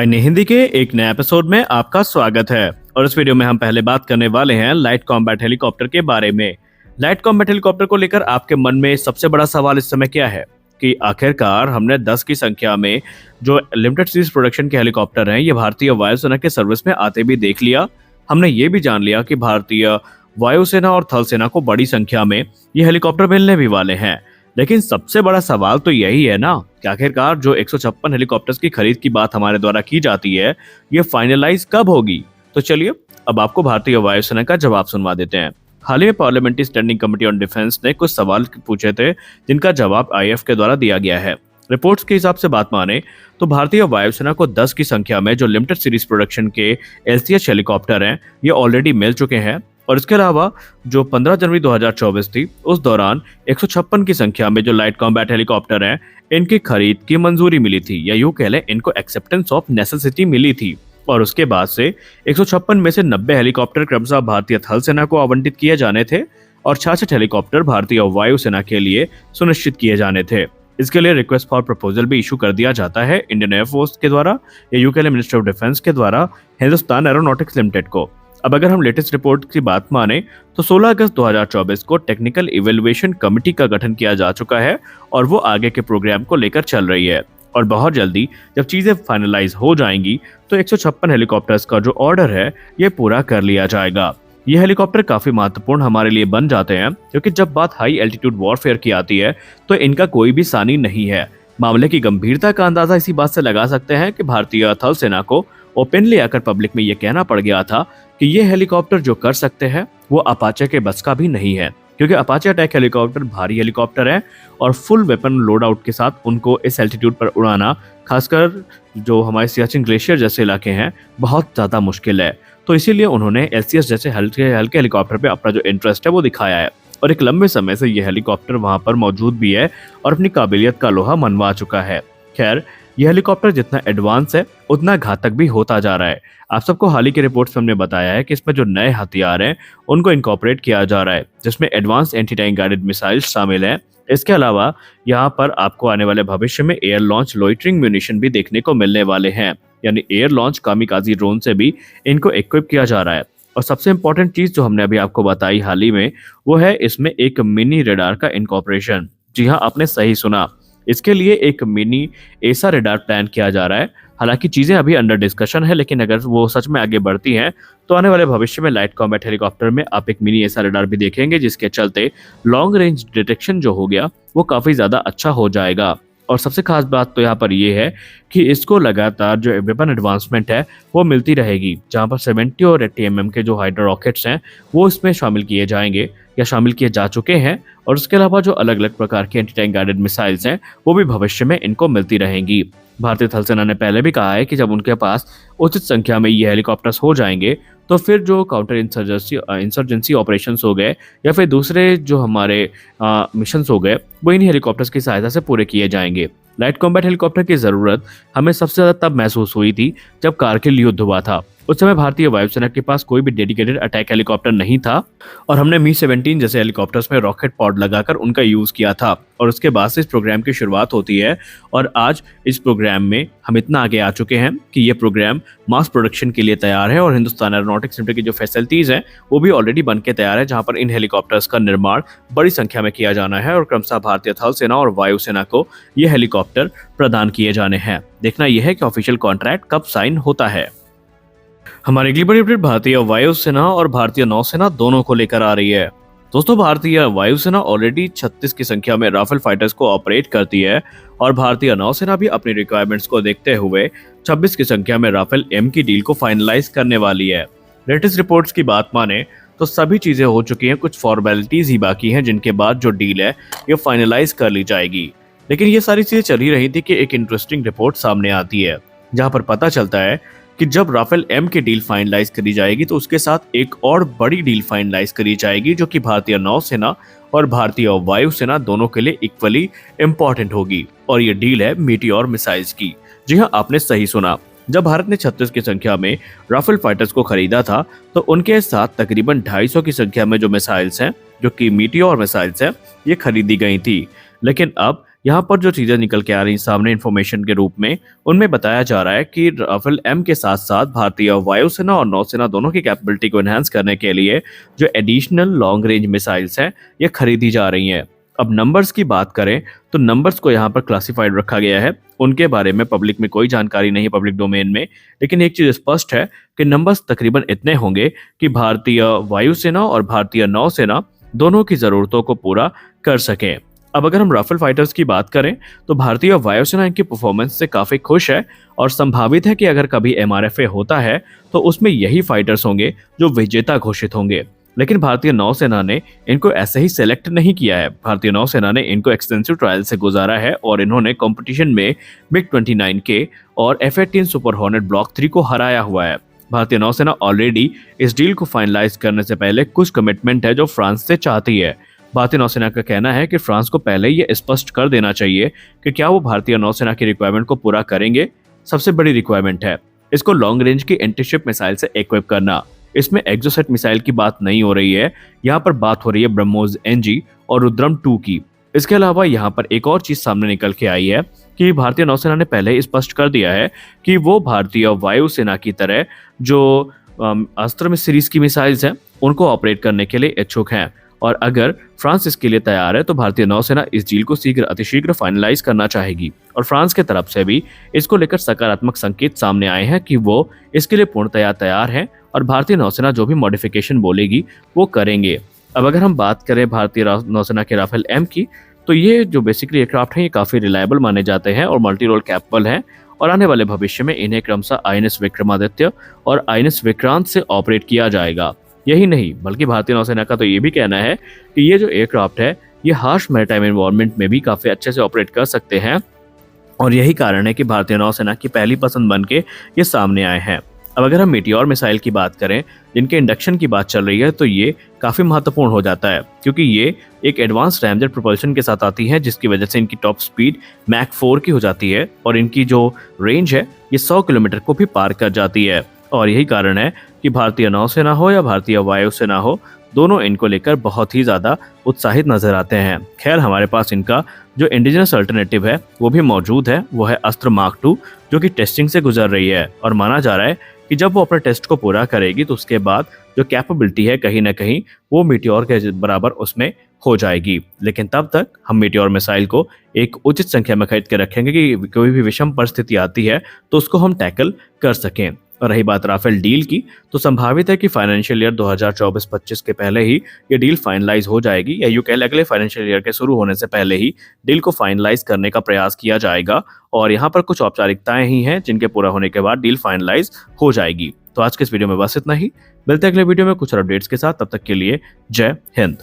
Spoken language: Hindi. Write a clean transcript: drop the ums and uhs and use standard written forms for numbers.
अन्य हिंदी के एक नए एपिसोड में आपका स्वागत है। और इस वीडियो में हम पहले बात करने वाले हैं लाइट कॉम्बैट हेलीकॉप्टर के बारे में। लाइट कॉम्बैट हेलीकॉप्टर को लेकर आपके मन में सबसे बड़ा सवाल इस समय क्या है कि आखिरकार हमने 10 की संख्या में जो लिमिटेड सीरीज प्रोडक्शन के हेलीकॉप्टर हैं ये भारतीय वायुसेना के सर्विस में आते भी देख लिया। हमने ये भी जान लिया कि भारतीय वायुसेना और थल सेना को बड़ी संख्या में ये हेलीकॉप्टर मिलने भी वाले हैं। लेकिन सबसे बड़ा सवाल तो यही है ना कि आखिरकार जो 156 हेलीकॉप्टर्स की खरीद की बात हमारे द्वारा की जाती है ये फाइनलाइज कब होगी। तो चलिए अब आपको भारतीय वायुसेना का जवाब सुनवा देते हैं। हाल ही में parliamentary standing committee on defence ने कुछ सवाल पूछे थे जिनका जवाब आईएएफ के द्वारा दिया गया है। रिपोर्ट्स के हिसाब से बात माने तो भारतीय वायुसेना को 10 की संख्या में जो लिमिटेड सीरीज प्रोडक्शन के एलसीएच हेलीकॉप्टर हैं ये ऑलरेडी मिल चुके हैं। और इसके अलावा जो 15 जनवरी 2024 थी उस दौरान 156 की संख्या में जो लाइट कॉम्बैट हेलीकॉप्टर हैं इनकी खरीद की मंजूरी मिली थी, या यूं कह लें इनको एक्सेप्टेंस ऑफ नेसेसिटी मिली थी। और उसके बाद से 156 में से 90 हेलीकॉप्टर क्रमशः भारतीय थल सेना को आवंटित किए जाने थे और 66 हेलीकॉप्टर भारतीय वायुसेना के लिए सुनिश्चित किए जाने थे। इसके लिए रिक्वेस्ट फॉर प्रपोजल भी इशू कर दिया जाता है इंडियन एयरफोर्स के द्वारा या यूं कह लें मिनिस्ट्री ऑफ डिफेंस के द्वारा हिंदुस्तान एरोनॉटिक्स लिमिटेड को। अब अगर हम लेटेस्ट रिपोर्ट की बात माने तो 16 अगस्त 2024 को टेक्निकल इवेल्युएशन कमेटी का गठन किया जा चुका है और वो आगे के प्रोग्राम को लेकर चल रही है। और बहुत जल्दी जब चीजें फाइनलाइज हो जाएंगी तो 156 हेलीकॉप्टर्स का जो ऑर्डर है ये पूरा कर लिया जाएगा। ये हेलीकॉप्टर काफी महत्वपूर्ण हमारे लिए बन जाते हैं क्योंकि जब बात हाई एल्टीट्यूड वॉरफेयर की आती है तो इनका कोई भी सानी नहीं है। मामले की गंभीरता का अंदाजा इसी बात से लगा सकते हैं कि भारतीय थल सेना को ओपनली आकर पब्लिक में यह कहना पड़ गया था कि ये हेलीकॉप्टर जो कर सकते हैं वो अपाचे के बस का भी नहीं है, क्योंकि अपाचे अटैक हेलीकॉप्टर भारी हेलीकॉप्टर है और फुल वेपन लोड आउट के साथ उनको इस एल्टीट्यूड पर उड़ाना, खासकर जो हमारे सियाचिन ग्लेशियर जैसे इलाके हैं, बहुत ज्यादा मुश्किल है। तो इसीलिए उन्होंने एलसीएस जैसे हल्के हेलीकॉप्टर पे अपना जो इंटरेस्ट है वो दिखाया है और एक लंबे समय से ये हेलीकॉप्टर वहां पर मौजूद भी है और अपनी काबिलियत का लोहा मनवा चुका है। खैर यह हेलीकॉप्टर जितना एडवांस है उतना घातक भी होता जा रहा है। आप सबको हाल ही के रिपोर्ट्स में हमने बताया है कि इसमें जो नए हथियार हैं उनको इनकॉर्पोरेट किया जा रहा है जिसमें advance anti tank guided missiles शामिल हैं। इसके अलावा यहाँ पर आपको आने वाले भविष्य में एयर लॉन्च लोइटरिंग म्यूनिशन भी देखने को मिलने वाले हैं, यानी एयर लॉन्च कामिकाजी ड्रोन से भी इनको इक्विप किया जा रहा है। और सबसे इंपॉर्टेंट चीज जो हमने अभी आपको बताई हाल ही में वो है इसमें एक मिनी रेडार का इनकॉर्पोरेशन। जी हाँ, आपने सही सुना, इसके लिए एक मिनी एसा रेडार प्लान किया जा रहा है। हालांकि चीजें अभी अंडर डिस्कशन है, लेकिन अगर वो सच में आगे बढ़ती हैं तो आने वाले भविष्य में लाइट कॉम्बैट हेलीकॉप्टर में आप एक मिनी एसा रेडार भी देखेंगे जिसके चलते लॉन्ग रेंज डिटेक्शन जो हो गया वो काफी ज्यादा अच्छा हो जाएगा। और सबसे खास बात तो यहाँ पर ये है कि इसको लगातार जो वेपन एडवांसमेंट है वो मिलती रहेगी, जहाँ पर 70 और 80 mm के जो हाइड्रो रॉकेट्स हैं वो इसमें शामिल किए जाएंगे या शामिल किए जा चुके हैं। और उसके अलावा जो अलग अलग प्रकार के एंटी टैंक गाइडेड मिसाइल्स हैं वो भी भविष्य में इनको मिलती रहेंगी। भारतीय थल सेना ने पहले भी कहा है कि जब उनके पास उचित संख्या में ये हेलीकॉप्टर्स हो जाएंगे तो फिर जो काउंटर इंसर्जेंसी ऑपरेशंस हो गए या फिर दूसरे जो हमारे मिशंस हो गए वो इन हेलीकॉप्टर्स की सहायता से पूरे किए जाएंगे। लाइट कॉम्बैट हेलीकॉप्टर की जरूरत हमें सबसे ज्यादा तब महसूस हुई थी जब कारगिल युद्ध हुआ था। उस समय भारतीय वायुसेना के पास कोई भी डेडिकेटेड अटैक हेलीकॉप्टर नहीं था और हमने मी-17 जैसे हेलीकॉप्टर्स में रॉकेट पॉड लगाकर उनका यूज किया था। और उसके बाद से इस प्रोग्राम की शुरुआत होती है और आज इस प्रोग्राम में हम इतना आगे आ चुके हैं कि ये प्रोग्राम मास प्रोडक्शन के लिए तैयार है और हिंदुस्तान एरोनॉटिक्स लिमिटेड की जो फैसिलिटीज हैं वो भी ऑलरेडी बन के तैयार है, जहां पर इन हेलीकॉप्टर्स का निर्माण बड़ी संख्या में किया जाना है और क्रमशः भारतीय थल सेना और वायुसेना को ये हेलीकॉप्टर प्रदान किए जाने हैं। देखना यह है कि ऑफिशियल कॉन्ट्रैक्ट कब साइन होता है। हमारी अगली बड़ी अपडेट भारतीय वायुसेना और भारतीय नौसेना दोनों को लेकर आ रही है। दोस्तों, भारतीय वायुसेना ऑलरेडी 36 की संख्या में राफेल फाइटर्स को ऑपरेट करती है और भारतीय नौसेना भी अपनी रिक्वायरमेंट्स को देखते हुए 26 की संख्या में राफेल एम की डील को फाइनलाइज करने वाली है। लेटेस्ट रिपोर्ट्स की बात माने तो सभी चीजें हो चुकी हैं, कुछ फॉर्मेलिटीज ही बाकी हैं जिनके बाद जो डील है ये फाइनलाइज कर ली जाएगी। लेकिन ये सारी चीजें चल ही रही थी कि एक इंटरेस्टिंग रिपोर्ट सामने आती है जहां पर पता चलता है कि जब राफेल एम की डील फाइनलाइज करी जाएगी तो उसके साथ एक और बड़ी डील फाइनलाइज करी जाएगी जो कि भारतीय नौसेना और भारतीय वायुसेना दोनों के लिए इक्वली इंपॉर्टेंट होगी। और ये डील है मीटियोर मिसाइल्स की। जी हाँ, आपने सही सुना, जब भारत ने 36 की संख्या में राफेल फाइटर्स को खरीदा था तो उनके साथ तकरीबन 250 की संख्या में जो मिसाइल्स हैं जो कि मीटियोर मिसाइल्स हैं ये खरीदी गई थी। लेकिन अब यहाँ पर जो चीजें निकल के आ रही सामने इन्फॉर्मेशन के रूप में, उनमें बताया जा रहा है कि राफेल एम के साथ साथ भारतीय वायुसेना और नौसेना दोनों की कैपेबिलिटी को एनहांस करने के लिए जो एडिशनल लॉन्ग रेंज मिसाइल्स हैं ये खरीदी जा रही हैं। अब नंबर्स की बात करें तो नंबर्स को यहाँ पर क्लासिफाइड रखा गया है, उनके बारे में पब्लिक में कोई जानकारी नहीं, पब्लिक डोमेन में। लेकिन एक चीज स्पष्ट है कि नंबर्स तकरीबन इतने होंगे कि भारतीय वायुसेना और भारतीय नौसेना दोनों की जरूरतों को पूरा कर सकें। अब अगर हम राफेल फाइटर्स की बात करें तो भारतीय वायुसेना इनकी परफॉर्मेंस से काफी खुश है और संभावित है कि अगर कभी एमआरएफए होता है तो उसमें यही फाइटर्स होंगे जो विजेता घोषित होंगे। लेकिन भारतीय नौसेना ने इनको ऐसे ही सेलेक्ट नहीं किया है। भारतीय नौसेना ने इनको एक्सटेंसिव ट्रायल से गुजारा है और इन्होंने कंपटीशन में MiG-29K और F-18 सुपर हॉर्नेट ब्लॉक 3 को हराया हुआ है। भारतीय नौसेना ऑलरेडी इस डील को फाइनलाइज करने से पहले कुछ कमिटमेंट है जो फ्रांस से चाहती है। भारतीय नौसेना का कहना है कि फ्रांस को पहले ये स्पष्ट कर देना चाहिए कि क्या वो भारतीय नौसेना की रिक्वायरमेंट को पूरा करेंगे। सबसे बड़ी रिक्वायरमेंट है इसको लॉन्ग रेंज की एंटीशिप मिसाइल से इक्विप करना। इसमें एक्सोसेट मिसाइल की बात नहीं हो रही है, यहाँ पर बात हो रही है ब्रह्मोस NG और रुद्रम 2 की। इसके अलावा यहाँ पर एक और चीज सामने निकल के आई है कि भारतीय नौसेना ने पहले ही स्पष्ट कर दिया है कि वो भारतीय वायुसेना की तरह जो अस्त्र में सीरीज की मिसाइल्स हैं उनको ऑपरेट करने के लिए इच्छुक हैं। और अगर फ्रांस इसके लिए तैयार है तो भारतीय नौसेना इस डील को अतिशीघ्र फाइनलाइज करना चाहेगी। और फ्रांस के तरफ से भी इसको लेकर सकारात्मक संकेत सामने आए हैं कि वो इसके लिए पूर्णतया तैयार हैं और भारतीय नौसेना जो भी मॉडिफिकेशन बोलेगी वो करेंगे। अब अगर हम बात करें भारतीय नौसेना के राफेल एम की, तो ये जो बेसिकली एयरक्राफ्ट हैं ये काफी रिलायबल माने जाते हैं और मल्टी रोल कैपेबल हैं और आने वाले भविष्य में इन्हें क्रमशः INS विक्रमादित्य और INS विक्रांत से ऑपरेट किया जाएगा। यही नहीं बल्कि भारतीय नौसेना का तो ये भी कहना है कि ये जो एयरक्राफ्ट है ये हार्श मैरीटाइम एनवायरनमेंट में भी काफी अच्छे से ऑपरेट कर सकते हैं और यही कारण है कि भारतीय नौसेना की पहली पसंद बन के ये सामने आए हैं। अब अगर हम मीटियोर मिसाइल की बात करें जिनके इंडक्शन की बात चल रही है तो ये काफी महत्वपूर्ण हो जाता है क्योंकि ये एक एडवांस रैमजेट प्रोपल्शन के साथ आती है जिसकी वजह से इनकी टॉप स्पीड मैक 4 की हो जाती है और इनकी जो रेंज है ये 100 किलोमीटर को भी पार कर जाती है। और यही कारण है कि भारतीय नौसेना हो या भारतीय वायुसेना हो दोनों इनको लेकर बहुत ही ज्यादा उत्साहित नजर आते हैं। खैर हमारे पास इनका जो इंडिजिनस अल्टरनेटिव है वो भी मौजूद है, वो है अस्त्र मार्क 2 जो कि टेस्टिंग से गुजर रही है और माना जा रहा है कि जब वो अपने टेस्ट को पूरा करेगी तो उसके बाद जो कैपेबिलिटी है कहीं ना कहीं वो मीटियोर के बराबर उसमें हो जाएगी। लेकिन तब तक हम मीटियोर मिसाइल को एक उचित संख्या में खरीद के रखेंगे कि कोई भी विषम परिस्थिति आती है तो उसको हम टैकल कर सकें। और रही बात राफेल डील की तो संभावित है कि फाइनेंशियल ईयर 2024-25 के पहले ही ये डील फाइनलाइज हो जाएगी या यूं कह लें अगले फाइनेंशियल ईयर के शुरू होने से पहले ही डील को फाइनलाइज करने का प्रयास किया जाएगा। और यहाँ पर कुछ औपचारिकताएं ही हैं जिनके पूरा होने के बाद डील फाइनलाइज हो जाएगी। तो आज के इस वीडियो में बस इतना ही, मिलते हैं अगले वीडियो में कुछ अपडेट्स के साथ, तब तक के लिए जय हिंद।